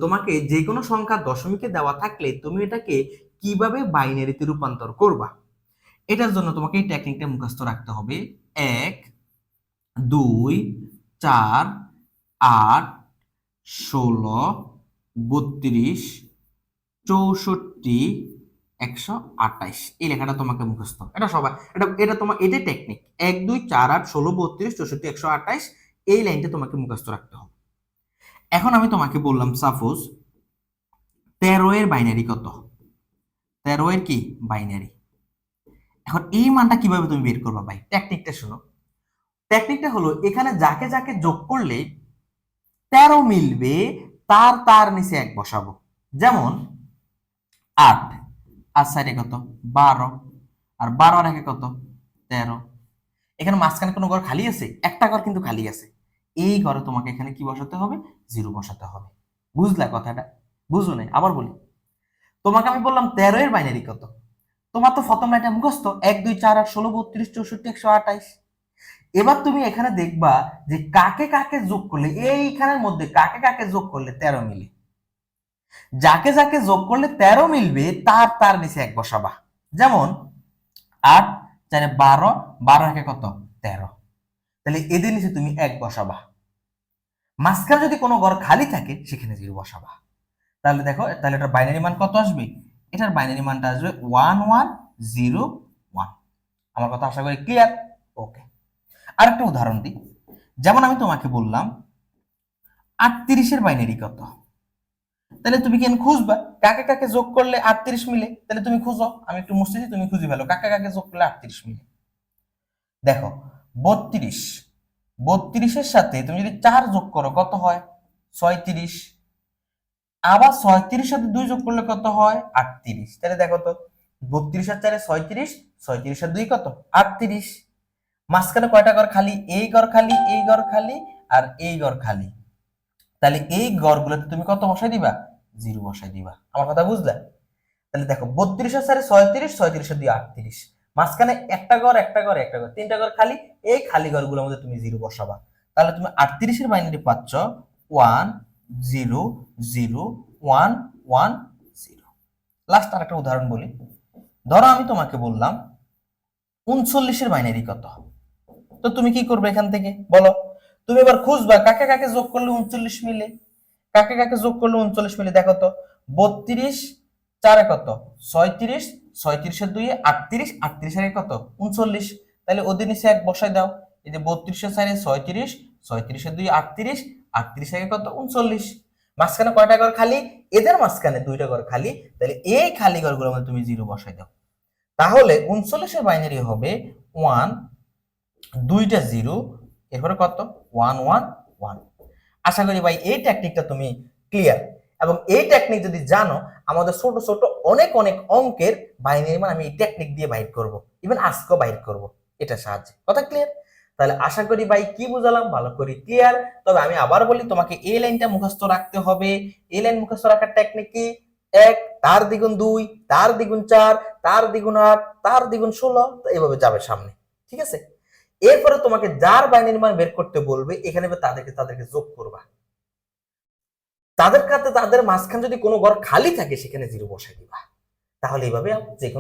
তোমাকে যে কোনো সংখ্যা দশমিকে দেওয়া থাকলে তুমি এটাকে কিভাবে বাইনারিতে রূপান্তর করবা, এটার জন্য তোমাকে এই টেকনিকটা মুখস্থ রাখতে হবে। 1, 2, 4, 8, 16, 32, 64, 128, এই লেখাটা তোমাকে মুখস্থ, এটা সবাই এটা এটা তোমার এটাই টেকনিক। 1, 2, 4, 8, 16, 32, 64, 128, এই লাইনটা তোমাকে মুখস্থ রাখতে হবে। এখন আমি তোমাকে বললাম সাপোজ 13 এর বাইনারি কত, 13 এর কি বাইনারি। এখন এই মানটা কিভাবে তুমি বের করবা ভাই, টেকনিকটা শোনো। টেকনিকটা হলো এখানে যাকে যাকে যোগ করলে 13 মিলবে তার তার নিচে 1 বসাবো। যেমন 8 আর 4 কত 12, আর 12 আর 1 কত 13। এখানে মাঝখানে কোনো ঘর খালি আছে? একটা ঘর কিন্তু খালি আছে। এই ঘরে তোমাকে এখানে কি বসাতে হবে? 0 বসাতে হবে। বুঝলা কথাটা? বুঝো নাই? আবার বলি, তোমাকে আমি বললাম 13 এর বাইনারি কত, তোমার তো প্রথম লাইনটা মুখস্থ 1, 2, 4, 8, 16, 32, 64, 128। এবার তুমি এখানে দেখবা যে কাকে কাকে যোগ করলে, এইখানের মধ্যে কাকে কাকে যোগ করলে 13 মিলে। যাকে যাকে যোগ করলে 13 মিলবে তার তার নিচে 1 বসাবা। যেমন 8, 4, 12, 12 1 কত 13, তাহলে এদের নিচে তুমি 1 বসাবা। মাঝখানে যদি কোনো ঘর খালি থাকে সেখানে 0 বসাবা। তাহলে দেখো, তাহলে এটার বাইনারি মান কত আসবে? এটার বাইনারি মানটা আসবে 1101। আমার কথা আশা করি ক্লিয়ার। ওকে, আরেকটা উদাহরণ দিই। যেমন আমি তোমাকে বললাম 38 এর বাইনারি কত, তাহলে তুমি কেন খুঁজবা কাকে কাকে যোগ করলে 38 মিলে, তাহলে তুমি খুঁজো, আমি একটু মুছতেছি, তুমি খুঁজে ফেলো কাকে কাকে যোগ করলে 38 মিলে। দেখো 32, 32 এর সাথে তুমি যদি 4 যোগ করো কত হয়? 36। আবার 36 এর সাথে 2 যোগ করলে কত হয়? 38। তাহলে দেখো তো, 32 আর 4 36, 36 আর 2 কত 38। মাঝখানে কয়টা ঘর খালি? এই ঘর খালি, এই ঘর খালি, আর এই ঘর খালি। তাহলে এই ঘরগুলোতে তুমি কত বসাই দিবা? 0 বসাই দিবা। আমার কথা বুঝলে? তাহলে দেখো 32 আর 4 36, 36 আর 2 38, মাঝখানে একটা ঘর একটা ঘর একটা ঘর, তিনটা ঘর খালি, এই খালি ঘরগুলোর মধ্যে তুমি 0 বসাবা। তাহলে তুমি 38 এর বাইনারি পাচ্ছ 1 0 0 1 1 0। লাস্ট আর একটা উদাহরণ বলি। ধরো আমি তোমাকে বললাম 39 এর বাইনারি কত, তো তুমি কি করবে এখান থেকে বলো? তুমি এবার খুঁজবা কাকে কাকে যোগ করলে 39 মিলে, কাকে কাকে যোগ করলে 39 মিলে। দেখো তো, 32 4 কত 36, 36 এর 2 38, 38 এর কত 39, তাহলে ওদের নিচে 1 বসাই দাও। এই যে 32 এর 4 36, 36 এর 2 38, 38 এর কত 39। মাঝখানে কয়টা ঘর খালি? এদের মাঝখানে দুইটা ঘর খালি, তাহলে এই খালি ঘরগুলোর মধ্যে তুমি 0 বসাই দাও। তাহলে 39 এর বাইনারি হবে 1, দুইটা 0, এরপরে কত 1 1 1। আশা করি ভাই এই টেকনিকটা তুমি ক্লিয়ার। এবং এই টেকনিক যদি জানো, আমাদের ছোট ছোট অনেক অনেক অঙ্কের বাইনারি মান আমি এই টেকনিক দিয়ে বাইর করব, ইভেন আজকেও বাইর করব এটা সাহায্যে। কথা ক্লিয়ার? তাহলে আশা করি ভাই কি বুঝালাম ভালো করে ক্লিয়ার। তবে আমি আবার বলি, তোমাকে এই লাইনটা মুখস্থ রাখতে হবে। এই লাইন মুখস্থ রাখার টেকনিক কি? 1 তার দ্বিগুণ 2, তার দ্বিগুণ 4, তার দ্বিগুণ 8, তার দ্বিগুণ 16, এইভাবে যাবে সামনে। ঠিক আছে? এরপরে তোমাকে যার বাইনারি মান বের করতে বলবে, এখানে তাদেরকে তাদেরকে যোগ করবা। তাদের কাছে তাদের মাঝখানে যদি কোনো ঘর খালি থাকে সেখানে 0 বসাই দিবা। তাহলে এইভাবে যে কোনো